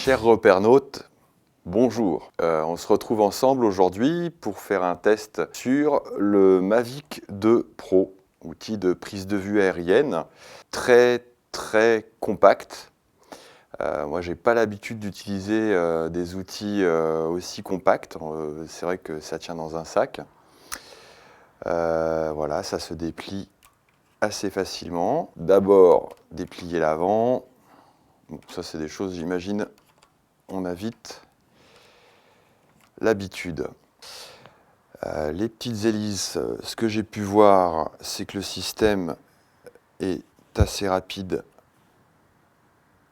Chers repères-nautes, bonjour. On se retrouve ensemble aujourd'hui pour faire un test sur le Mavic 2 Pro, outil de prise de vue aérienne, très compact. Moi, j'ai pas l'habitude d'utiliser des outils aussi compacts. C'est vrai que ça tient dans un sac. Voilà, ça se déplie assez facilement. D'abord, déplier l'avant. Bon, ça, c'est des choses, j'imagine, on a vite l'habitude. Les petites hélices, ce que j'ai pu voir, c'est que le système est assez rapide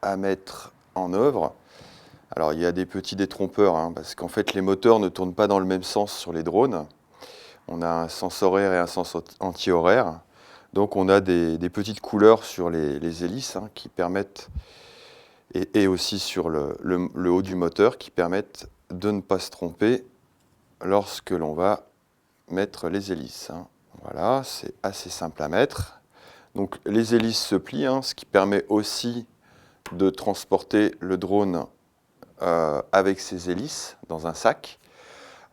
à mettre en œuvre. Alors, il y a des petits détrompeurs, hein, parce qu'en fait, les moteurs ne tournent pas dans le même sens sur les drones. On a un sens horaire et un sens anti-horaire. Donc, on a des petites couleurs sur les hélices hein, qui permettent, et aussi sur le haut du moteur, qui permettent de ne pas se tromper lorsque l'on va mettre les hélices. Hein. Voilà, c'est assez simple à mettre. Donc, les hélices se plient, hein, ce qui permet aussi de transporter le drone avec ses hélices dans un sac.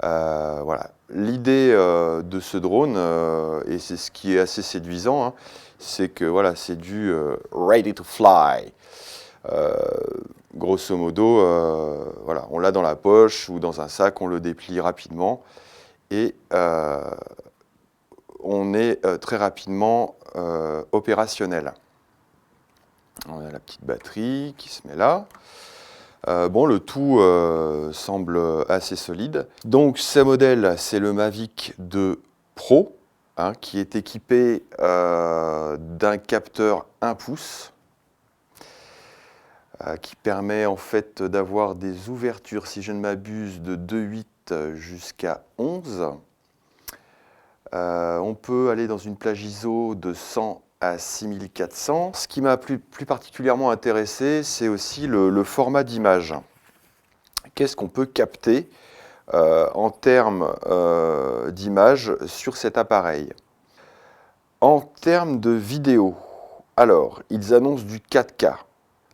Voilà. L'idée de ce drone, et c'est ce qui est assez séduisant, hein, c'est que voilà, c'est du ready to fly. Grosso modo, voilà, on l'a dans la poche ou dans un sac, on le déplie rapidement et on est très rapidement opérationnel. On a la petite batterie qui se met là. Bon, le tout semble assez solide. Donc, ce modèle, c'est le Mavic 2 Pro, hein, qui est équipé d'un capteur 1 pouce, qui permet en fait d'avoir des ouvertures, si je ne m'abuse, de 2,8 jusqu'à 11. On peut aller dans une plage ISO de 100 à 6400. Ce qui m'a plus particulièrement intéressé, c'est aussi le format d'image. Qu'est-ce qu'on peut capter en termes d'image sur cet appareil? En termes de vidéo, alors, ils annoncent du 4K.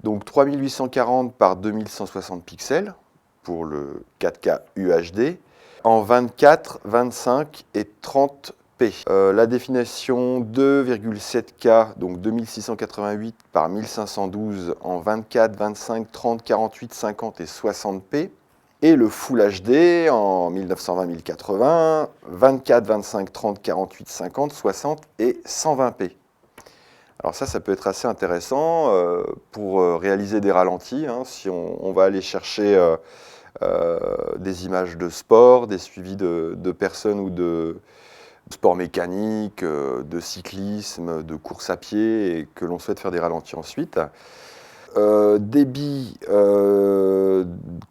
Donc 3840 par 2160 pixels pour le 4K UHD en 24, 25 et 30p. La définition 2,7K, donc 2688 par 1512 en 24, 25, 30, 48, 50 et 60p. Et le Full HD en 1920, 1080, 24, 25, 30, 48, 50, 60 et 120p. Alors ça peut être assez intéressant pour réaliser des ralentis, hein, si on va aller chercher des images de sport, des suivis de personnes ou de sport mécanique, de cyclisme, de course à pied, et que l'on souhaite faire des ralentis ensuite. Débit,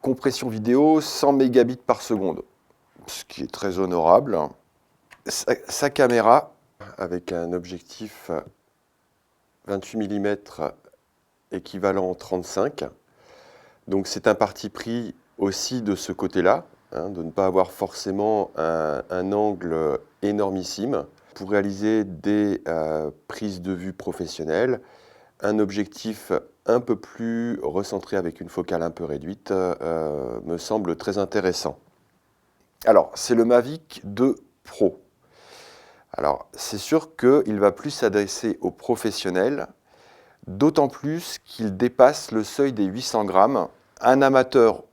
compression vidéo, 100 mégabits par seconde, ce qui est très honorable. Sa caméra, avec un objectif 28 mm équivalent 35. Donc c'est un parti pris aussi de ce côté-là, hein, de ne pas avoir forcément un angle énormissime pour réaliser des prises de vue professionnelles. Un objectif un peu plus recentré avec une focale un peu réduite me semble très intéressant. Alors, c'est le Mavic 2 Pro. Alors, c'est sûr qu'il va plus s'adresser aux professionnels, d'autant plus qu'il dépasse le seuil des 800 grammes. Un amateur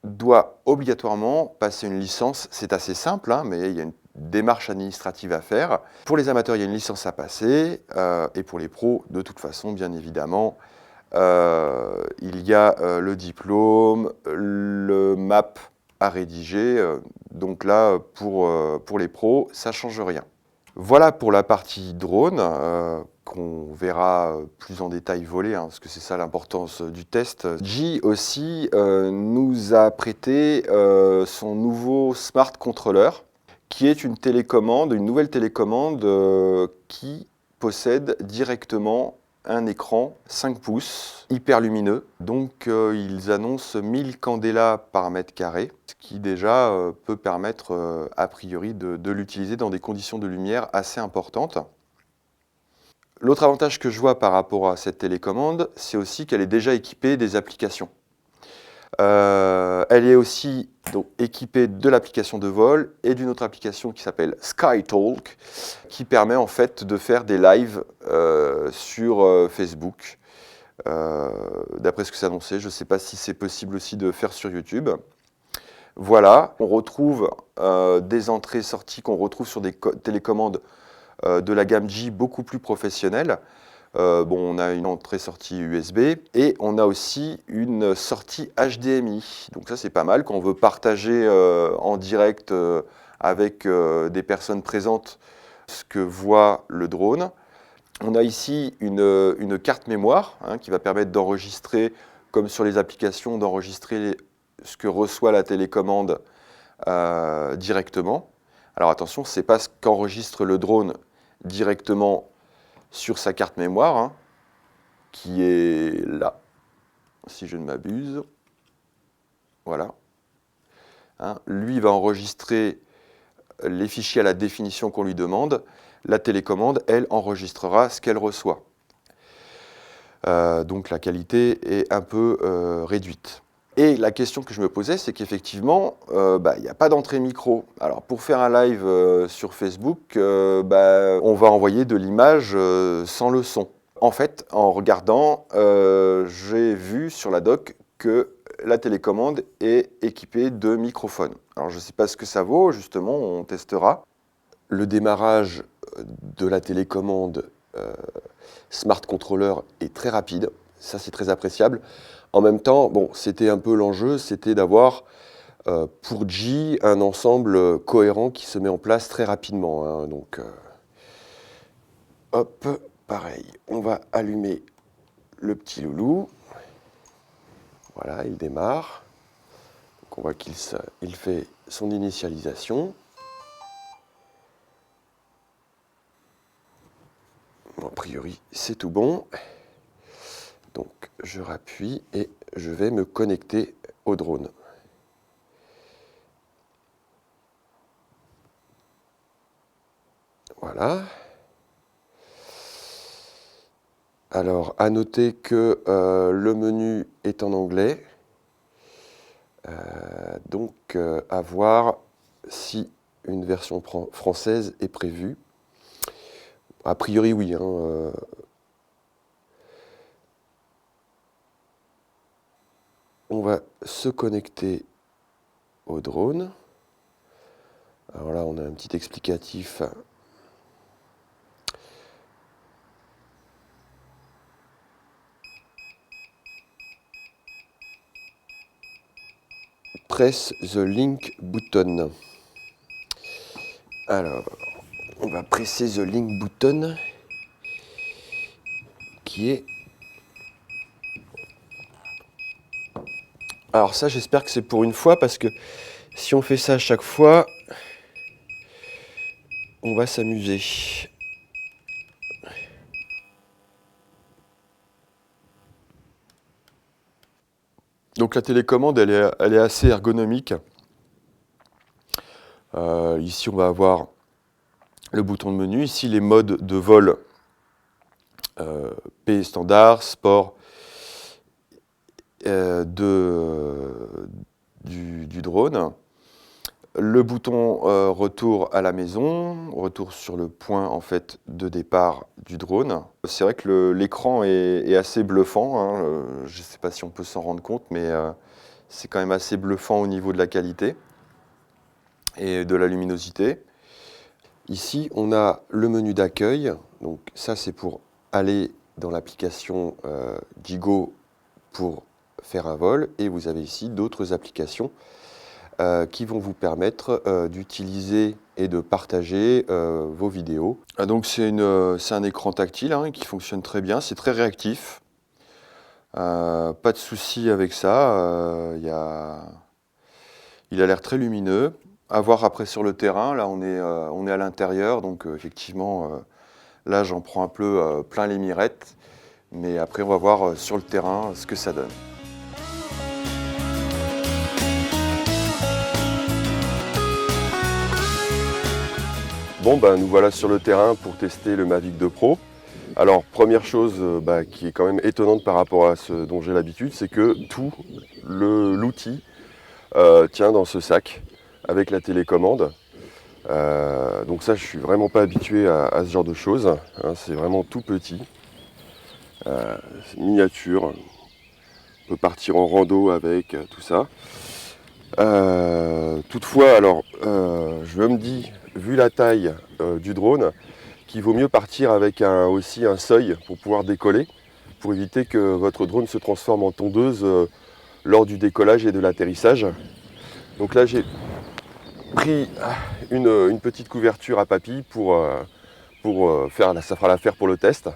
doit obligatoirement passer une licence. C'est assez simple, hein, mais il y a une démarche administrative à faire. Pour les amateurs, il y a une licence à passer, et pour les pros, de toute façon, bien évidemment, il y a le diplôme, le MAP à rédiger. Donc là, pour les pros, ça ne change rien. Voilà pour la partie drone, qu'on verra plus en détail voler, hein, parce que c'est ça l'importance du test. G aussi nous a prêté son nouveau Smart Controller, qui est une télécommande, une nouvelle télécommande qui possède directement un écran 5 pouces, hyper lumineux. Donc ils annoncent 1000 candela par mètre carré, ce qui déjà peut permettre a priori de l'utiliser dans des conditions de lumière assez importantes. L'autre avantage que je vois par rapport à cette télécommande, c'est aussi qu'elle est déjà équipée des applications. Elle est aussi donc, équipée de l'application de vol et d'une autre application qui s'appelle SkyTalk, qui permet en fait de faire des lives sur Facebook. D'après ce que c'est annoncé, je ne sais pas si c'est possible aussi de faire sur YouTube. Voilà, on retrouve des entrées-sorties qu'on retrouve sur des télécommandes de la gamme G beaucoup plus professionnelle. On a une entrée-sortie USB et on a aussi une sortie HDMI. Donc ça, c'est pas mal quand on veut partager en direct avec des personnes présentes ce que voit le drone. On a ici une carte mémoire qui va permettre d'enregistrer, comme sur les applications, d'enregistrer ce que reçoit la télécommande directement. Alors attention, ce n'est pas ce qu'enregistre le drone directement sur sa carte mémoire, qui est là, si je ne m'abuse. Voilà. Lui va enregistrer les fichiers à la définition qu'on lui demande. La télécommande, elle, enregistrera ce qu'elle reçoit. Donc la qualité est un peu réduite. Et la question que je me posais, c'est qu'effectivement, il n'y a pas d'entrée micro. Alors pour faire un live sur Facebook, on va envoyer de l'image sans le son. En fait, en regardant, j'ai vu sur la doc que la télécommande est équipée de microphones. Alors je ne sais pas ce que ça vaut, justement, on testera. Le démarrage de la télécommande Smart Controller est très rapide, ça c'est très appréciable. En même temps, c'était un peu l'enjeu, c'était d'avoir pour G un ensemble cohérent qui se met en place très rapidement. Donc, hop, pareil, on va allumer le petit loulou. Voilà, il démarre. Donc on voit qu'il fait son initialisation. A priori, c'est tout bon. Donc, je rappuie et je vais me connecter au drone. Voilà. Alors, à noter que le menu est en anglais. Donc, à voir si une version française est prévue. A priori, oui. On va se connecter au drone. Alors là, on a un petit explicatif. Press the link button. Alors, on va presser the link button qui est... Alors ça, j'espère que c'est pour une fois parce que si on fait ça à chaque fois, on va s'amuser. Donc la télécommande, elle est assez ergonomique. Ici, on va avoir le bouton de menu. Ici, les modes de vol P standard, sport du drone. Le bouton retour à la maison, retour sur le point en fait de départ du drone. C'est vrai que l'écran est assez bluffant. Je ne sais pas si on peut s'en rendre compte, mais c'est quand même assez bluffant au niveau de la qualité et de la luminosité. Ici, on a le menu d'accueil. Donc ça, c'est pour aller dans l'application Gigo pour faire un vol. Et vous avez ici d'autres applications qui vont vous permettre d'utiliser et de partager vos vidéos. Donc c'est un écran tactile qui fonctionne très bien, c'est très réactif. Pas de souci avec ça, il a l'air très lumineux. À voir après sur le terrain, là on est à l'intérieur, donc effectivement là j'en prends un peu plein les mirettes, mais après on va voir sur le terrain ce que ça donne. Bon, nous voilà sur le terrain pour tester le Mavic 2 Pro. Alors, première chose qui est quand même étonnante par rapport à ce dont j'ai l'habitude, c'est que tout l'outil tient dans ce sac avec la télécommande. Donc ça, je suis vraiment pas habitué à ce genre de choses, hein, c'est vraiment tout petit, c'est miniature, on peut partir en rando avec tout ça. Toutefois, alors, je me dis, vu la taille du drone, qu'il vaut mieux partir avec aussi un seuil pour pouvoir décoller, pour éviter que votre drone se transforme en tondeuse lors du décollage et de l'atterrissage. Donc là, j'ai pris une petite couverture à papy pour ça fera l'affaire pour le test.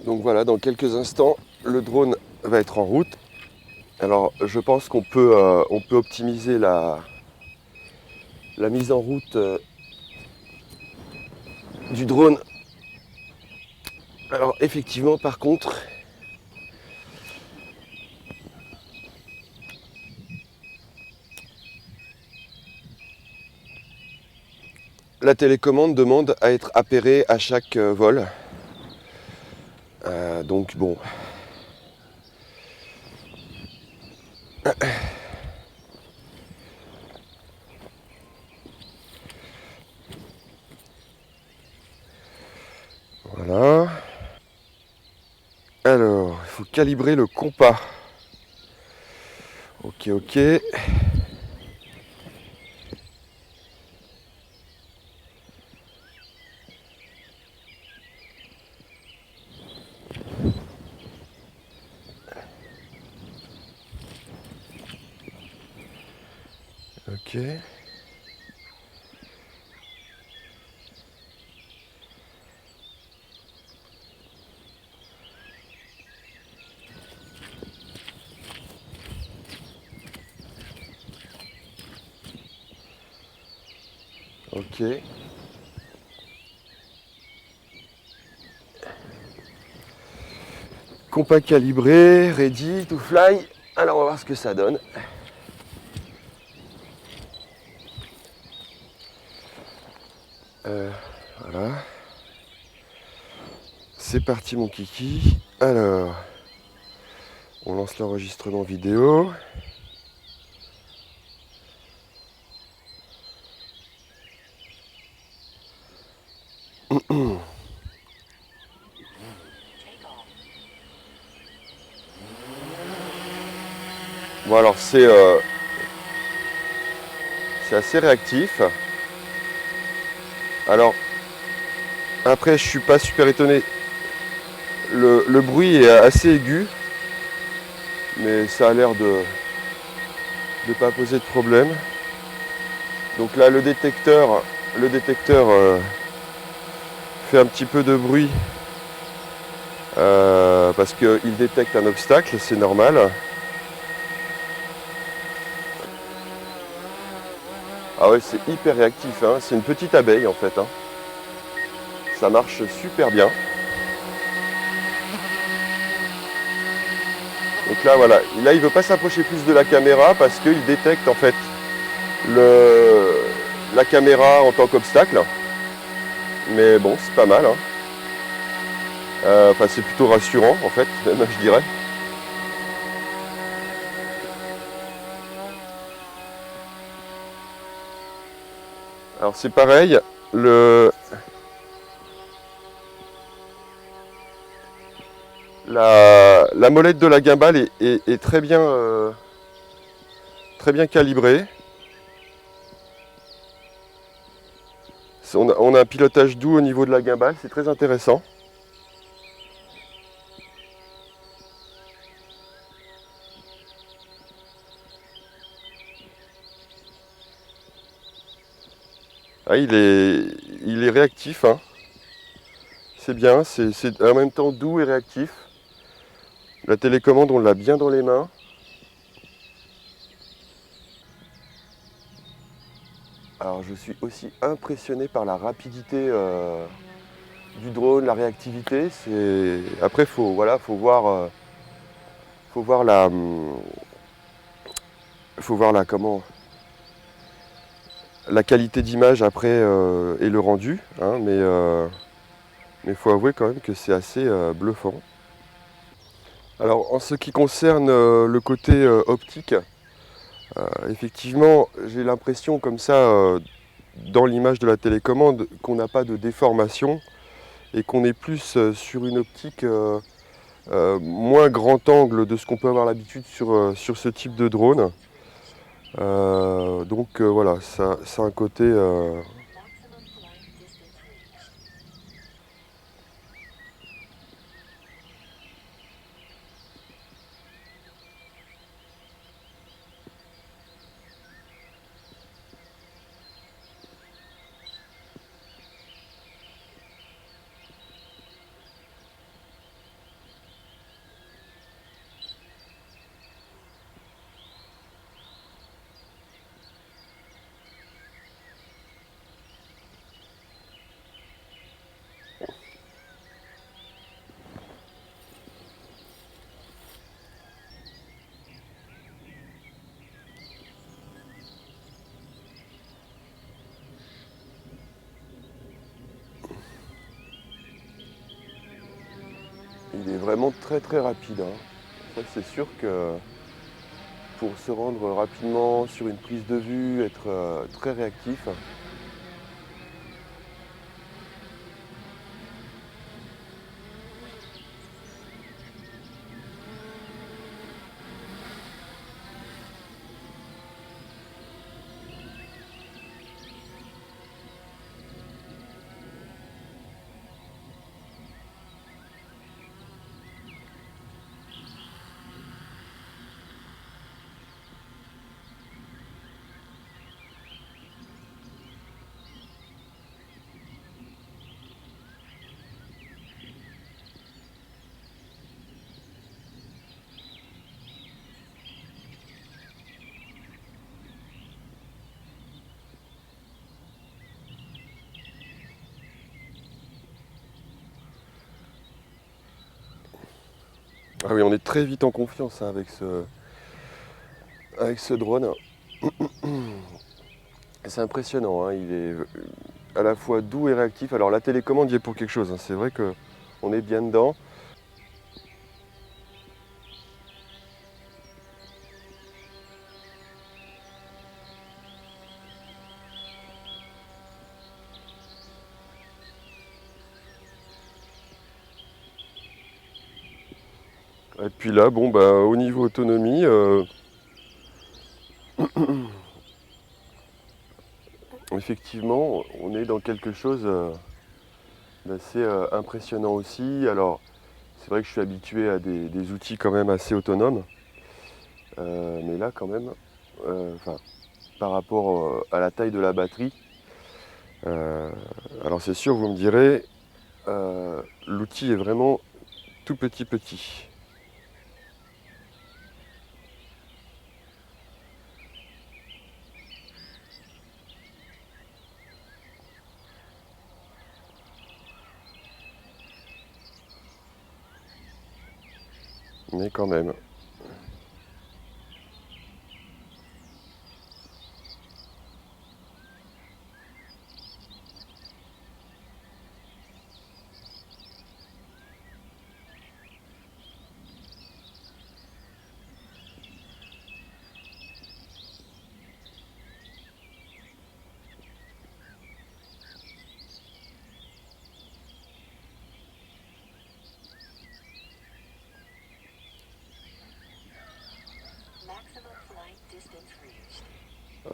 Donc voilà, dans quelques instants, le drone va être en route. Alors, je pense qu'on peut optimiser la mise en route du drone. Alors effectivement, par contre, la télécommande demande à être appairée à chaque vol. Donc bon. Voilà. Alors, il faut calibrer le compas. Ok, ok. Ok. Ok. Compas calibré, ready to fly. Alors on va voir ce que ça donne. Voilà. C'est parti mon kiki. Alors, on lance l'enregistrement vidéo. Bon alors c'est assez réactif. Alors après je suis pas super étonné. Le bruit est assez aigu, mais ça a l'air de ne pas poser de problème. Donc là le détecteur fait un petit peu de bruit parce qu'il détecte un obstacle, c'est normal. Ah ouais, c'est hyper réactif, hein. C'est une petite abeille en fait, hein. Ça marche super bien. Donc là voilà, là il ne veut pas s'approcher plus de la caméra parce qu'il détecte en fait la caméra en tant qu'obstacle. Mais bon, c'est pas mal, hein. Enfin c'est plutôt rassurant en fait, même je dirais. Alors c'est pareil, la molette de la gimbal est très bien calibrée. On a un pilotage doux au niveau de la gimbal, c'est très intéressant. Ah, il est réactif, hein. C'est bien, c'est en même temps doux et réactif. La télécommande, on l'a bien dans les mains. Alors je suis aussi impressionné par la rapidité du drone, la réactivité. Après faut voir la qualité d'image après et le rendu, hein, mais Mais il faut avouer quand même que c'est assez bluffant. Alors en ce qui concerne le côté optique, effectivement j'ai l'impression comme ça dans l'image de la télécommande qu'on n'a pas de déformation et qu'on est plus sur une optique moins grand angle de ce qu'on peut avoir l'habitude sur ce type de drone. Donc voilà, ça a un côté... Il est vraiment très très rapide, hein. Ça c'est sûr que pour se rendre rapidement sur une prise de vue, être très réactif. Ah oui, on est très vite en confiance hein, avec ce drone. C'est impressionnant, hein, il est à la fois doux et réactif. Alors la télécommande y est pour quelque chose, hein. C'est vrai qu'on est bien dedans. Et puis là, bon, bah, au niveau autonomie, effectivement, on est dans quelque chose d'assez impressionnant aussi. Alors, c'est vrai que je suis habitué à des outils quand même assez autonomes, mais là, quand même, enfin, par rapport à la taille de la batterie, euh, alors c'est sûr, vous me direz, l'outil est vraiment tout petit. Mais quand même.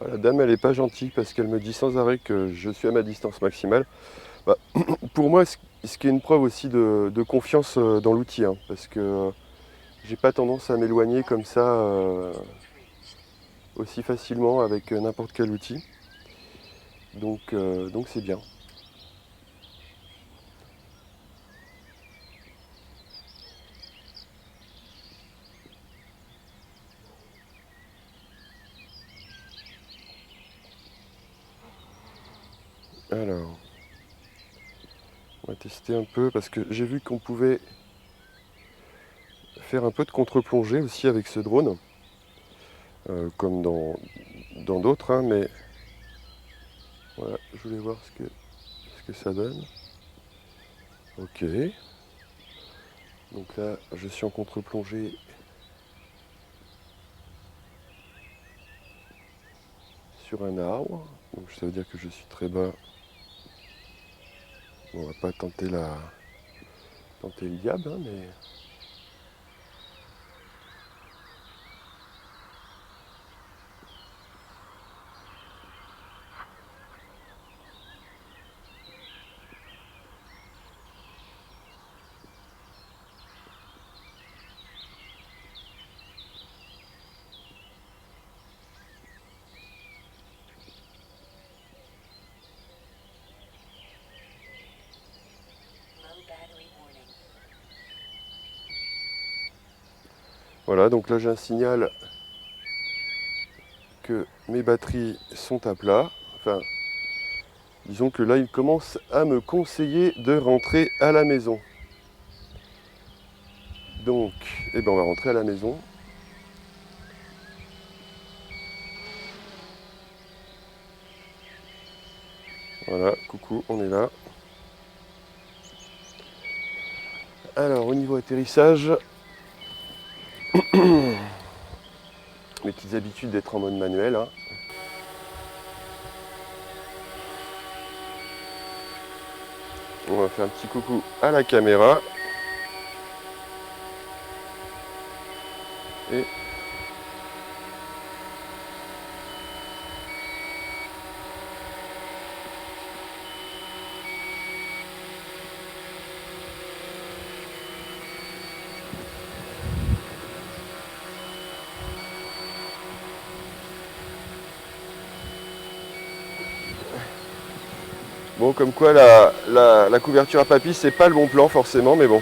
La dame, elle n'est pas gentille parce qu'elle me dit sans arrêt que je suis à ma distance maximale. Bah, pour moi, ce qui est une preuve aussi de confiance dans l'outil, hein, parce que j'ai pas tendance à m'éloigner comme ça aussi facilement avec n'importe quel outil. Donc c'est bien. Alors, on va tester un peu parce que j'ai vu qu'on pouvait faire un peu de contre-plongée aussi avec ce drone, comme dans d'autres, hein, mais voilà, je voulais voir ce que ça donne. Ok. Donc là, je suis en contre-plongée sur un arbre. Donc ça veut dire que je suis très bas. Bon, on va pas tenter le diable, hein, mais... Voilà, donc là j'ai un signal que mes batteries sont à plat. Enfin, disons que là il commence à me conseiller de rentrer à la maison. Donc, eh ben on va rentrer à la maison. Voilà, coucou, on est là. Alors, au niveau atterrissage, mes petites habitudes d'être en mode manuel, hein. On va faire un petit coucou à la caméra. Et bon, comme quoi la couverture à papy, c'est pas le bon plan forcément, mais bon.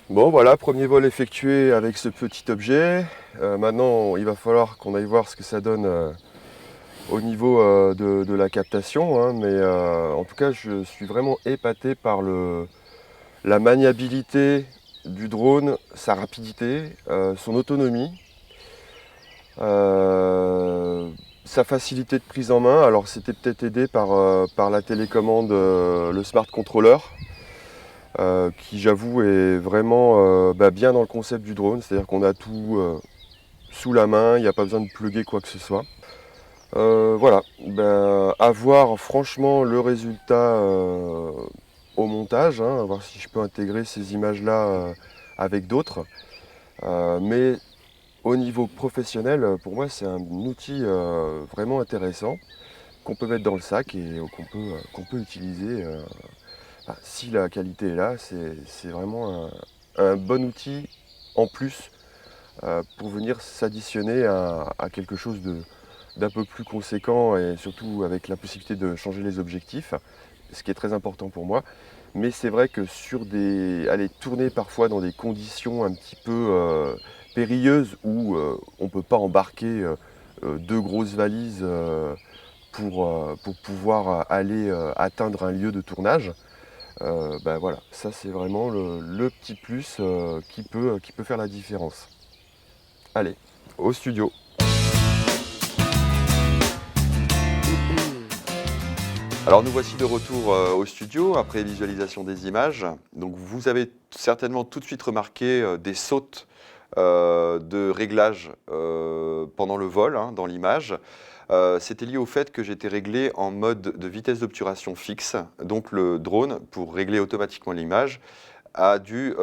Bon voilà, premier vol effectué avec ce petit objet. Maintenant, il va falloir qu'on aille voir ce que ça donne au niveau de la captation, hein, mais en tout cas, je suis vraiment épaté par la maniabilité du drone, sa rapidité, son autonomie, euh, sa facilité de prise en main. Alors c'était peut-être aidé par la télécommande, le smart controller, qui j'avoue est vraiment bien dans le concept du drone, c'est-à-dire qu'on a tout sous la main, il n'y a pas besoin de plugger quoi que ce soit. Voilà, à voir franchement le résultat au montage, hein, à voir si je peux intégrer ces images-là avec d'autres. Mais au niveau professionnel, pour moi, c'est un outil vraiment intéressant qu'on peut mettre dans le sac et qu'on peut utiliser. Si la qualité est là, c'est vraiment un bon outil en plus pour venir s'additionner à quelque chose d'un peu plus conséquent et surtout avec la possibilité de changer les objectifs, ce qui est très important pour moi. Mais c'est vrai que aller tourner parfois dans des conditions un petit peu périlleuses où on ne peut pas embarquer deux grosses valises pour pouvoir aller atteindre un lieu de tournage, voilà, ça c'est vraiment le petit plus qui peut faire la différence. Allez, au studio. Alors nous voici de retour au studio après visualisation des images. Donc vous avez certainement tout de suite remarqué des sautes de réglage pendant le vol, hein, dans l'image. C'était lié au fait que j'étais réglé en mode de vitesse d'obturation fixe. Donc le drone, pour régler automatiquement l'image, a dû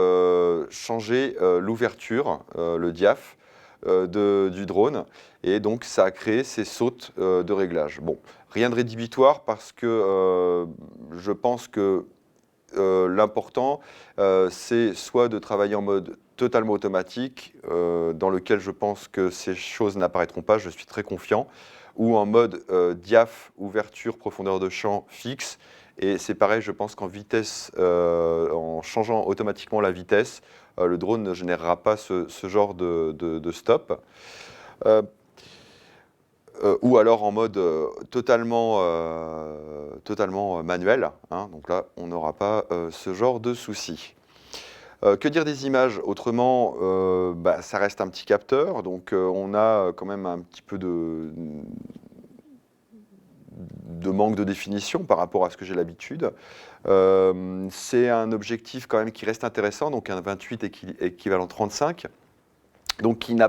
changer l'ouverture, le diaph du drone. Et donc ça a créé ces sautes de réglage. Bon, rien de rédhibitoire parce que je pense que l'important, c'est soit de travailler en mode totalement automatique, dans lequel je pense que ces choses n'apparaîtront pas, je suis très confiant, ou en mode diaph, ouverture, profondeur de champ fixe. Et c'est pareil, je pense qu'en vitesse, en changeant automatiquement la vitesse, le drone ne générera pas ce genre de stop. Euh, ou alors en mode totalement manuel, hein, donc là, on n'aura pas ce genre de souci. Que dire des images? Autrement, ça reste un petit capteur, donc on a quand même un petit peu de manque de définition par rapport à ce que j'ai l'habitude. C'est un objectif quand même qui reste intéressant, donc un 28 équivalent 35. Donc qui ne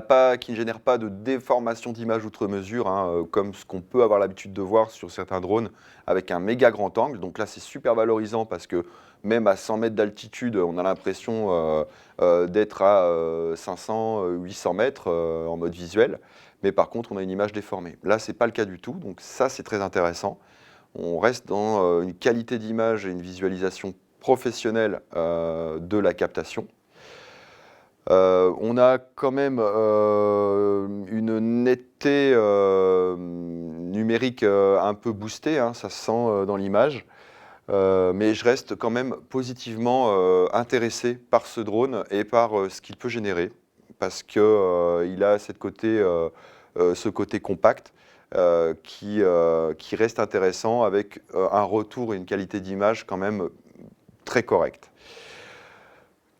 génère pas de déformation d'image outre mesure, hein, comme ce qu'on peut avoir l'habitude de voir sur certains drones avec un méga grand angle. Donc là, c'est super valorisant parce que même à 100 mètres d'altitude, on a l'impression d'être à 500, 800 mètres en mode visuel. Mais par contre, on a une image déformée. Là, ce n'est pas le cas du tout. Donc ça, c'est très intéressant. On reste dans une qualité d'image et une visualisation professionnelle de la captation. On a quand même une netteté numérique un peu boostée, hein, ça se sent dans l'image. Mais je reste quand même positivement intéressé par ce drone et par ce qu'il peut générer, parce qu'il a ce côté compact qui reste intéressant avec un retour et une qualité d'image quand même très correcte.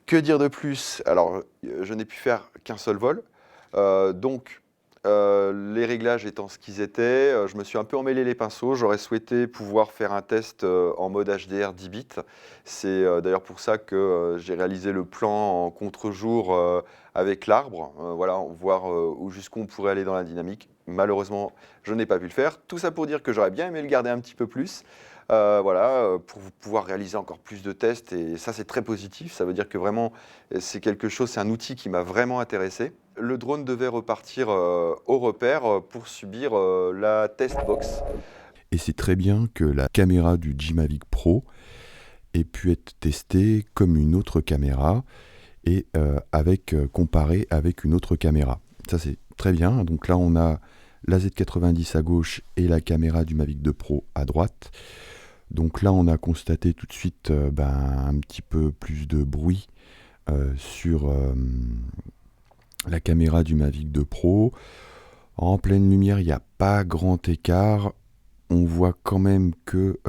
Que dire de plus? Alors, je n'ai pu faire qu'un seul vol, donc les réglages étant ce qu'ils étaient, je me suis un peu emmêlé les pinceaux. J'aurais souhaité pouvoir faire un test en mode HDR 10 bits. C'est d'ailleurs pour ça que j'ai réalisé le plan en contre-jour avec l'arbre, voilà, voir jusqu'où on pourrait aller dans la dynamique. Malheureusement, je n'ai pas pu le faire. Tout ça pour dire que j'aurais bien aimé le garder un petit peu plus. Pour pouvoir réaliser encore plus de tests, et ça c'est très positif, ça veut dire que vraiment c'est un outil qui m'a vraiment intéressé. Le drone devait repartir au repère pour subir la test box. Et c'est très bien que la caméra du G-Mavic Pro ait pu être testée comme une autre caméra et comparée avec une autre caméra. Ça c'est très bien, donc là on a la Z90 à gauche et la caméra du Mavic 2 Pro à droite. Donc là, on a constaté tout de suite un petit peu plus de bruit sur la caméra du Mavic 2 Pro. En pleine lumière, il n'y a pas grand écart. On voit quand même que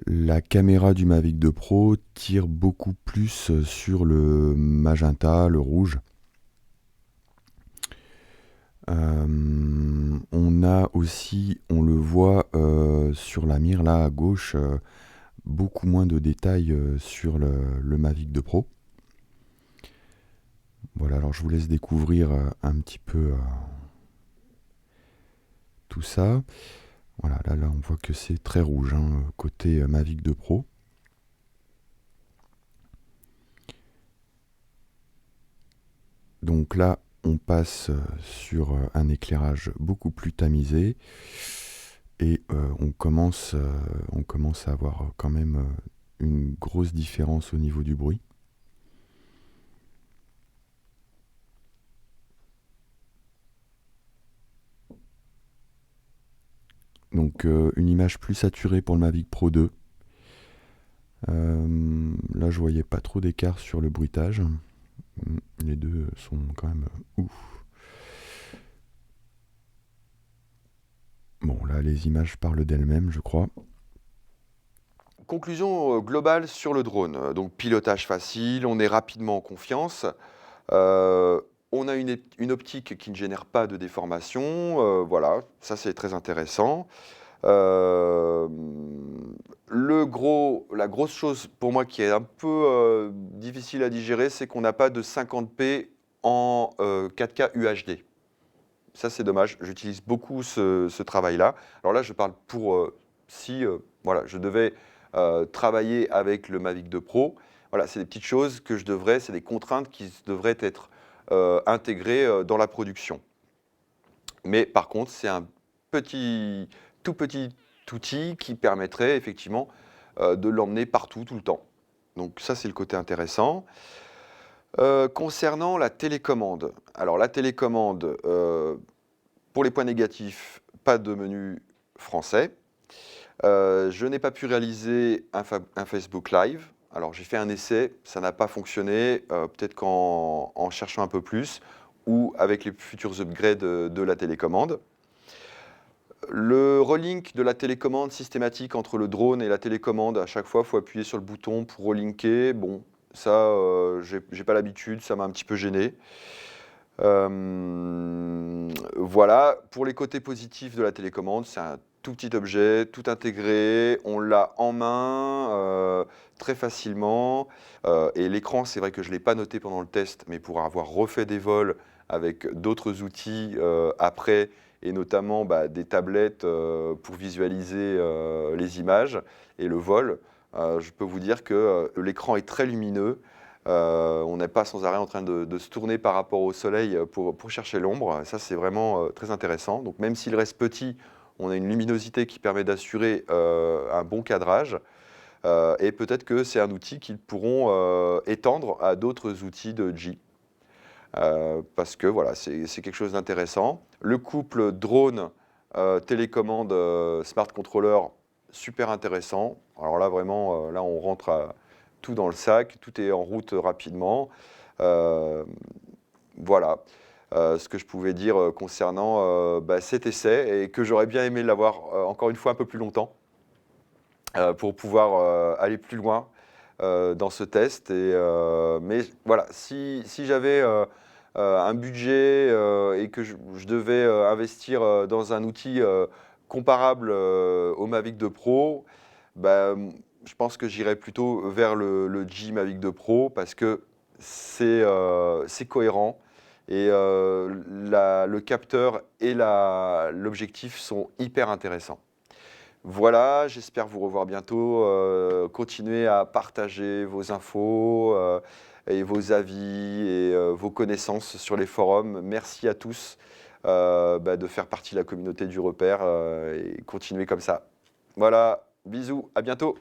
la caméra du Mavic 2 Pro tire beaucoup plus sur le magenta, le rouge. On a aussi, on le voit sur la mire là à gauche, beaucoup moins de détails sur le Mavic 2 Pro. Voilà, alors je vous laisse découvrir un petit peu tout ça. Voilà, là on voit que c'est très rouge, hein, côté Mavic 2 Pro. Donc là, on passe sur un éclairage beaucoup plus tamisé et on commence à avoir quand même une grosse différence au niveau du bruit. Donc une image plus saturée pour le Mavic Pro 2. Là, je voyais pas trop d'écart sur le bruitage. Les deux sont quand même ouf. Bon, là, les images parlent d'elles-mêmes, je crois. Conclusion globale sur le drone. Donc pilotage facile, on est rapidement en confiance. On a une optique qui ne génère pas de déformation. Voilà, ça c'est très intéressant. La grosse chose pour moi qui est un peu difficile à digérer, c'est qu'on n'a pas de 50p en 4K UHD. Ça, c'est dommage. J'utilise beaucoup ce travail-là. Alors là, je parle pour si voilà, je devais travailler avec le Mavic 2 Pro. Voilà, c'est des petites choses que c'est des contraintes qui devraient être intégrées dans la production. Mais par contre, c'est un tout petit outil qui permettrait effectivement de l'emmener partout, tout le temps. Donc ça, c'est le côté intéressant. Concernant la télécommande. Alors la télécommande, pour les points négatifs, pas de menu français. Je n'ai pas pu réaliser un Facebook Live. Alors j'ai fait un essai, ça n'a pas fonctionné. Peut-être qu'en cherchant un peu plus, ou avec les futurs upgrades de la télécommande. Le relink de la télécommande systématique entre le drone et la télécommande, à chaque fois, il faut appuyer sur le bouton pour relinker. Bon, ça, j'ai pas l'habitude, ça m'a un petit peu gêné. Voilà, pour les côtés positifs de la télécommande, c'est un tout petit objet, tout intégré, on l'a en main très facilement. Et l'écran, c'est vrai que je ne l'ai pas noté pendant le test, mais pour avoir refait des vols avec d'autres outils après, et notamment des tablettes pour visualiser les images et le vol, je peux vous dire que l'écran est très lumineux. On n'est pas sans arrêt en train de se tourner par rapport au soleil pour chercher l'ombre. Ça, c'est vraiment très intéressant. Donc, même s'il reste petit, on a une luminosité qui permet d'assurer un bon cadrage. Et peut-être que c'est un outil qu'ils pourront étendre à d'autres outils de G. Parce que voilà, c'est quelque chose d'intéressant. Le couple drone, télécommande, smart controller, super intéressant. Alors là, vraiment, là, on rentre tout dans le sac, tout est en route rapidement. Voilà ce que je pouvais dire concernant cet essai et que j'aurais bien aimé l'avoir encore une fois un peu plus longtemps pour pouvoir aller plus loin dans ce test. Mais voilà, si j'avais un budget et que je devais investir dans un outil comparable au Mavic 2 Pro, je pense que j'irais plutôt vers le G Mavic 2 Pro parce que c'est cohérent et le capteur et l'objectif sont hyper intéressants. Voilà, j'espère vous revoir bientôt. Continuez à partager vos infos et vos avis et vos connaissances sur les forums. Merci à tous de faire partie de la communauté du repère et continuez comme ça. Voilà, bisous, à bientôt.